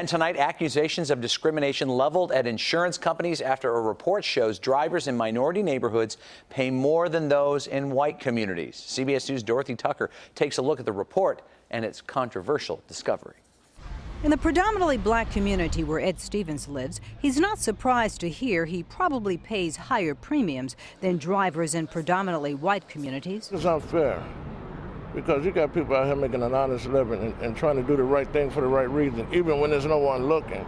And tonight, accusations of discrimination leveled at insurance companies after a report shows drivers in minority neighborhoods pay more than those in white communities. CBS News' Dorothy Tucker takes a look at the report and its controversial discovery. In the predominantly black community where Ed Stevens lives, he's not surprised to hear he probably pays higher premiums than drivers in predominantly white communities. It's unfair because you got people out here making an honest living and trying to do the right thing for the right reason, even when there's no one looking.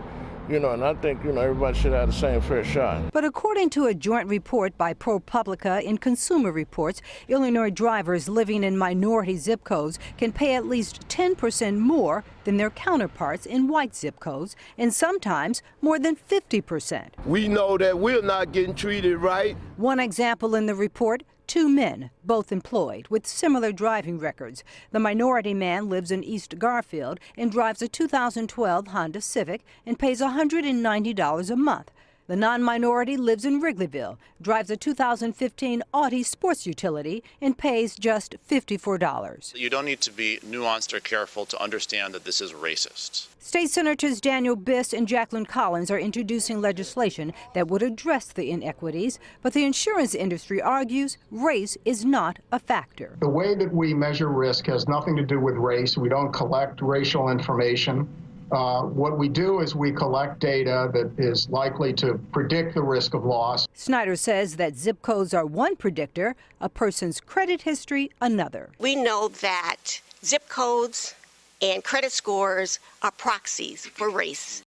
And I think, everybody should have the same fair shot. But according to a joint report by ProPublica and Consumer Reports, Illinois drivers living in minority zip codes can pay at least 10% more than their counterparts in white zip codes, and sometimes more than 50%. We know that we're not getting treated right. One example in the report, 2 men, both employed, with similar driving records. The minority man lives in East Garfield and drives a 2012 Honda Civic and pays $190 a month. The non-minority lives in Wrigleyville, drives a 2015 Audi sports utility, and pays just $54. You don't need to be nuanced or careful to understand that this is racist. State Senators Daniel Biss and Jacqueline Collins are introducing legislation that would address the inequities, but the insurance industry argues race is not a factor. The way that we measure risk has nothing to do with race. We don't collect racial information. What we do is we collect data that is likely to predict the risk of loss. Snyder says that zip codes are one predictor, a person's credit history another. We know that zip codes and credit scores are proxies for race.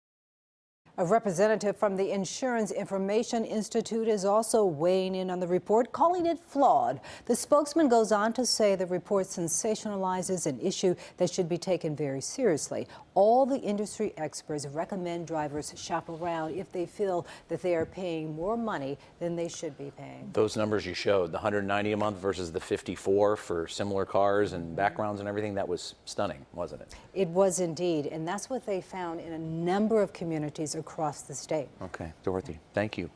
A representative from the Insurance Information Institute is also weighing in on the report, calling it flawed. The spokesman goes on to say the report sensationalizes an issue that should be taken very seriously. All the industry experts recommend drivers shop around if they feel that they are paying more money than they should be paying. Those numbers you showed, the $190 a month versus the $54 for similar cars and backgrounds and everything, that was stunning, wasn't it? It was indeed, and that's what they found in a number of communities across the state. Okay, Dorothy, thank you.